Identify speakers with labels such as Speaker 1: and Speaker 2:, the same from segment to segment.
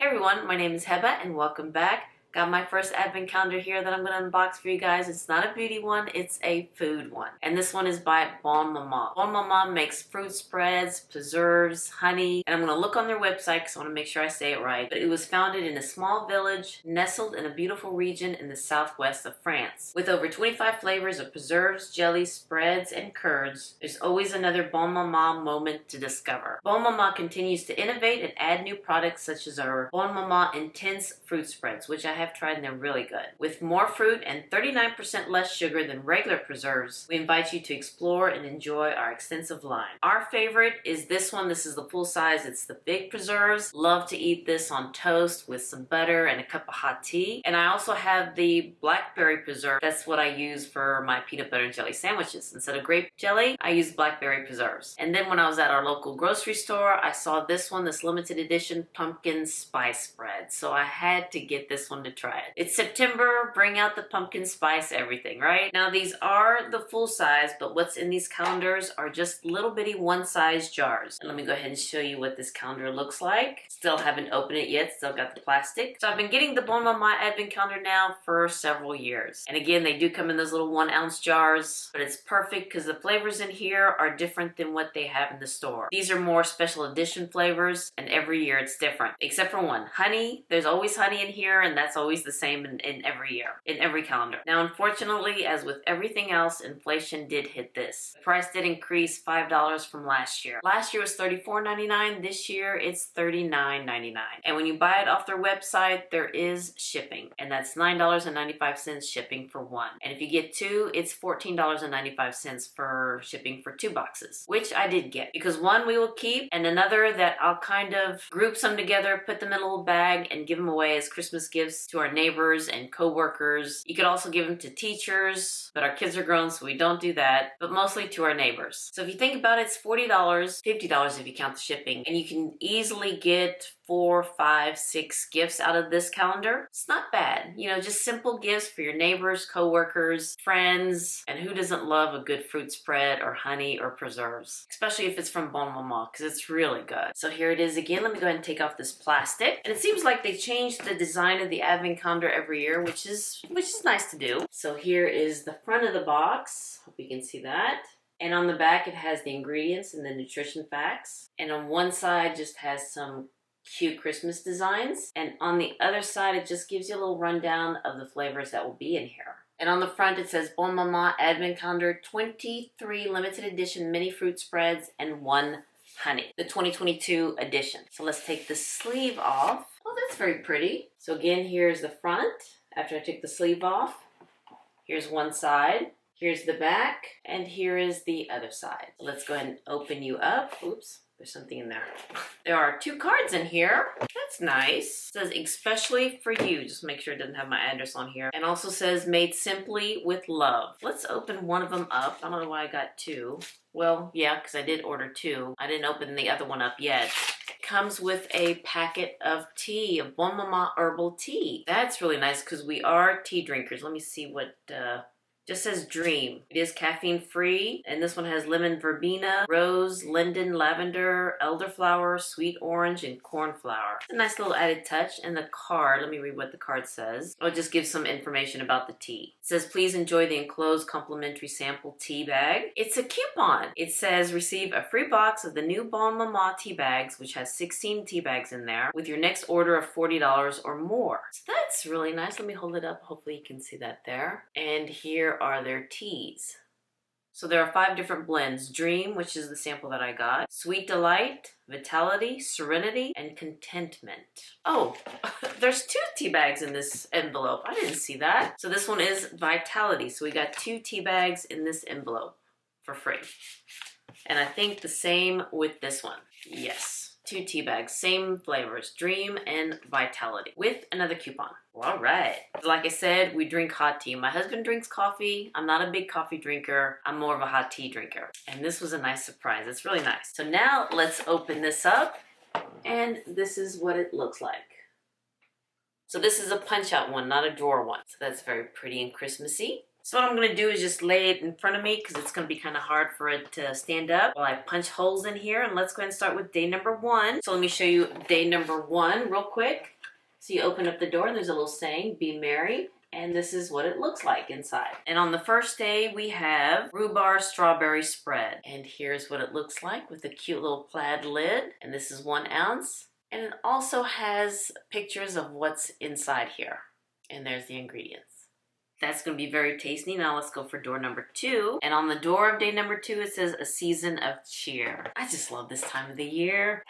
Speaker 1: everyone, my name is Heba and welcome back. Got my first advent calendar here that I'm going to unbox for you guys. It's not a beauty one, it's a food one. And this one is by Bonne Maman. Bonne Maman makes fruit spreads, preserves, honey, and I'm going to look on their website because I want to make sure I say it right. But it was founded in a small village nestled in a beautiful region in the southwest of France. With over 25 flavors of preserves, jellies, spreads, and curds, there's always another Bonne Maman moment to discover. Bonne Maman continues to innovate and add new products such as our Bonne Maman Intense Fruit Spreads, which I have tried and they're really good. With more fruit and 39% less sugar than regular preserves, we invite you to explore and enjoy our extensive line. Our favorite is this one. This is the full size. It's the big preserves. Love to eat this on toast with some butter and a cup of hot tea. And I also have the blackberry preserve. That's what I use for my peanut butter and jelly sandwiches. Instead of grape jelly, I use blackberry preserves. And then when I was at our local grocery store, I saw this one, this limited edition pumpkin spice spread. So I had to get this one to try it. It's September, bring out the pumpkin spice everything, right? Now these are the full size, but what's in these calendars are just little bitty one size jars. And let me go ahead and show you what this calendar looks like. Still haven't opened it yet, still got the plastic. So I've been getting the Bonne Maman advent calendar now for several years. And again, they do come in those little 1 ounce jars, but it's perfect because the flavors in here are different than what they have in the store. These are more special edition flavors, and every year it's different, except for one. Honey, there's always honey in here, and that's always the same in every year, in every calendar. Now, unfortunately, as with everything else, inflation did hit this. The price did increase $5 from last year. Last year was $34.99. This year, it's $39.99. And when you buy it off their website, there is shipping, and that's $9.95 shipping for one. And if you get two, it's $14.95 for shipping for 2 boxes, which I did get, because one we will keep, and another that I'll kind of group some together, put them in a little bag, and give them away as Christmas gifts to our neighbors and co-workers. You could also give them to teachers, but our kids are grown, so we don't do that, but mostly to our neighbors. So if you think about it, it's $40, $50 if you count the shipping, and you can easily get 4, 5, 6 gifts out of this calendar. It's not bad. You know, just simple gifts for your neighbors, co-workers, friends, and who doesn't love a good fruit spread or honey or preserves, especially if it's from Bonne Maman, because it's really good. So here it is again. Let me go ahead and take off this plastic. And it seems like they changed the design of the advent calendar every year, which is nice to do. So here is the front of the box. Hope you can see that. And on the back, it has the ingredients and the nutrition facts. And on one side, just has some cute Christmas designs. And on the other side, it just gives you a little rundown of the flavors that will be in here. And on the front, it says Bonne Maman Advent Calendar 23 limited edition mini fruit spreads and 1 honey, the 2022 edition. So let's take the sleeve off. Oh, that's very pretty. So again, here's the front. After I took the sleeve off, here's one side, here's the back, and here is the other side. So let's go ahead and open you up. Oops. There's something in there. There are 2 cards in here. That's nice. It says, especially for you. Just make sure it doesn't have my address on here. And also says, made simply with love. Let's open one of them up. I don't know why I got 2. Well, yeah, because I did order 2. I didn't open the other one up yet. It comes with a packet of tea, of Bonne Maman herbal tea. That's really nice because we are tea drinkers. Let me see what... just says Dream. It is caffeine free, and this one has lemon verbena, rose, linden, lavender, elderflower, sweet orange, and cornflower. It's a nice little added touch. And the card, let me read what the card says. Oh, it just gives some information about the tea. It says, please enjoy the enclosed complimentary sample tea bag. It's a coupon. It says, receive a free box of the new Bonne Maman tea bags, which has 16 tea bags in there, with your next order of $40 or more. So that's really nice. Let me hold it up. Hopefully you can see that there. And here are their teas. So there are 5 different blends. Dream, which is the sample that I got. Sweet Delight, Vitality, Serenity, and Contentment. Oh, there's 2 tea bags in this envelope. I didn't see that. So this one is Vitality. So we got 2 tea bags in this envelope for free. And I think the same with this one. Yes. 2 tea bags, same flavors, Dream and Vitality, with another coupon. Well, all right. Like I said, we drink hot tea. My husband drinks coffee. I'm not a big coffee drinker. I'm more of a hot tea drinker. And this was a nice surprise. It's really nice. So now let's open this up. And this is what it looks like. So this is a punch-out one, not a drawer one. So that's very pretty and Christmassy. So what I'm going to do is just lay it in front of me because it's going to be kind of hard for it to stand up while I punch holes in here. And let's go ahead and start with day number 1. So let me show you day number 1 real quick. So you open up the door and there's a little saying, "Be merry." And this is what it looks like inside. And on the first day, we have rhubarb strawberry spread. And here's what it looks like with a cute little plaid lid. And this is 1 ounce. And it also has pictures of what's inside here. And there's the ingredients. That's going to be very tasty. Now let's go for door number 2. And on the door of day number 2, it says, "A season of cheer." I just love this time of the year.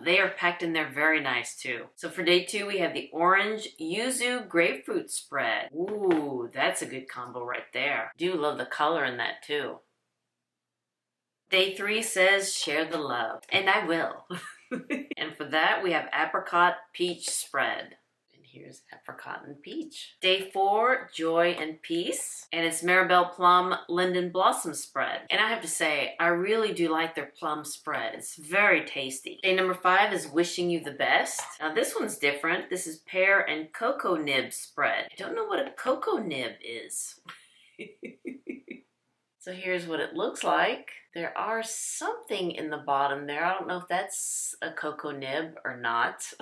Speaker 1: They are packed in there very nice too. So for day 2, we have the orange yuzu grapefruit spread. Ooh, that's a good combo right there. Do love the color in that too. Day 3 says, "Share the love." And I will. And for that, we have apricot peach spread. Here's apricot and peach. Day 4, joy and peace. And it's Maribel plum linden blossom spread. And I have to say, I really do like their plum spread. It's very tasty. Day number 5 is wishing you the best. Now this one's different. This is pear and cocoa nib spread. I don't know what a cocoa nib is. So here's what it looks like. There are something in the bottom there. I don't know if that's a cocoa nib or not.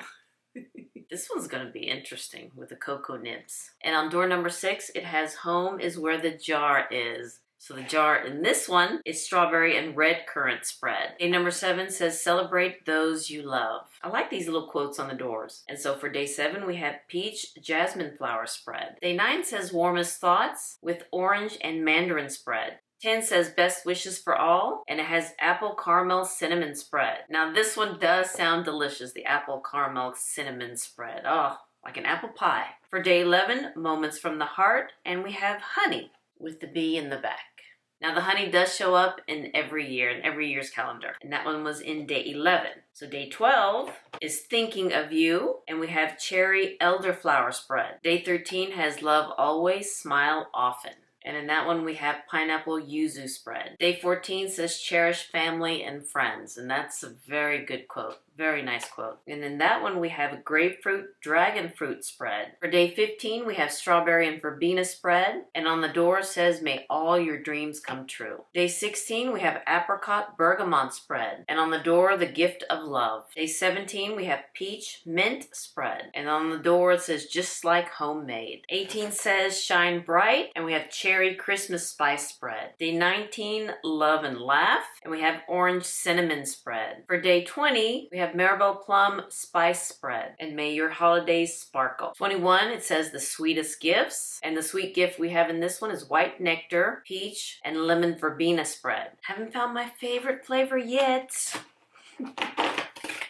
Speaker 1: This one's going to be interesting with the cocoa nibs. And on door number 6, it has "Home is where the jar is." So the jar in this one is strawberry and red currant spread. Day number 7 says, "Celebrate those you love." I like these little quotes on the doors. And so for day 7, we have peach jasmine flower spread. Day 9 says, "Warmest thoughts" with orange and mandarin spread. 10 says, "Best wishes for all," and it has apple caramel cinnamon spread. Now this one does sound delicious, the apple caramel cinnamon spread. Oh, like an apple pie. For day 11, "Moments from the Heart," and we have honey with the bee in the back. Now the honey does show up in every year's calendar, and that one was in day 11. So day 12 is "Thinking of You," and we have cherry elderflower spread. Day 13 has "Love always, smile often." And in that one, we have pineapple yuzu spread. Day 14 says, "Cherish family and friends." And that's a very good quote. Very nice quote. And in that one, we have a grapefruit dragon fruit spread. For day 15, we have strawberry and verbena spread. And on the door says, "May all your dreams come true." Day 16, we have apricot bergamot spread. And on the door, "The gift of love." Day 17, we have peach mint spread. And on the door, it says, "Just like homemade." 18 says, "Shine bright." And we have cherry Christmas spice spread. Day 19, "Love and laugh." And we have orange cinnamon spread. For day 20, we have Maribel plum spice spread. And "May your holidays sparkle." 21, it says, "The sweetest gifts." And the sweet gift we have in this one is white nectar, peach, and lemon verbena spread. Haven't found my favorite flavor yet.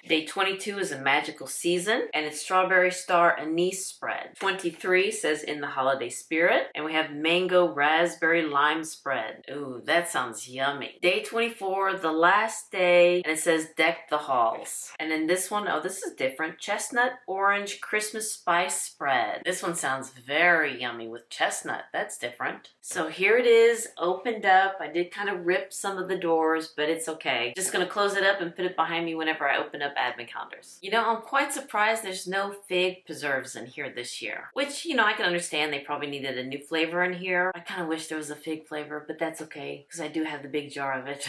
Speaker 1: Day 22 is a magical season, and it's strawberry star anise spread. 23 says, "In the holiday spirit," and we have mango raspberry lime spread. Ooh, that sounds yummy. Day 24, the last day, and it says, "Deck the halls." And in this one, oh, this is different. Chestnut orange Christmas spice spread. This one sounds very yummy with chestnut. That's different. So here it is, opened up. I did kind of rip some of the doors, but it's okay. Just gonna close it up and put it behind me whenever I open up advent calendars. You know, I'm quite surprised there's no fig preserves in here this year, which, you know, I can understand they probably needed a new flavor in here. I kind of wish there was a fig flavor, but that's okay because I do have the big jar of it.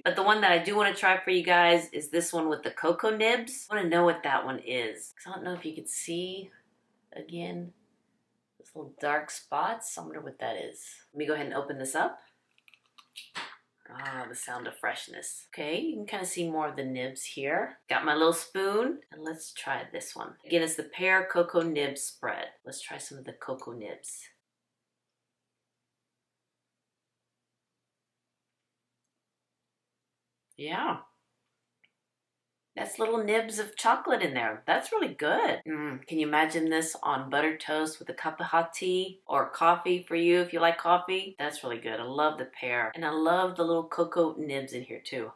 Speaker 1: But the one that I do want to try for you guys is this one with the cocoa nibs. I want to know what that one is because I don't know if you could see again those little dark spots. I wonder what that is. Let me go ahead and open this up. Ah, the sound of freshness. Okay, you can kind of see more of the nibs here. Got my little spoon, and let's try this one. Again, it's the pear cocoa nib spread. Let's try some of the cocoa nibs. Yeah. That's little nibs of chocolate in there. That's really good. Can you imagine this on buttered toast with a cup of hot tea or coffee for you if you like coffee? That's really good. I love the pear. And I love the little cocoa nibs in here too.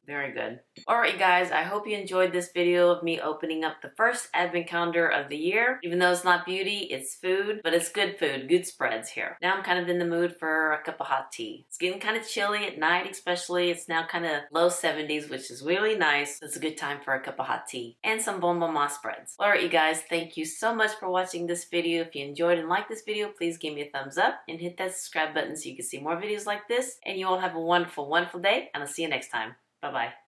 Speaker 1: Very good. Alright you guys, I hope you enjoyed this video of me opening up the first advent calendar of the year. Even though it's not beauty, it's food, but it's good food, good spreads here. Now I'm kind of in the mood for a cup of hot tea. It's getting kind of chilly at night especially. It's now kind of low 70s, which is really nice. It's a good time for a cup of hot tea and some Bonne Maman spreads. Alright you guys, thank you so much for watching this video. If you enjoyed and liked this video, please give me a thumbs up and hit that subscribe button so you can see more videos like this. And you all have a wonderful, wonderful day, and I'll see you next time. Bye-bye.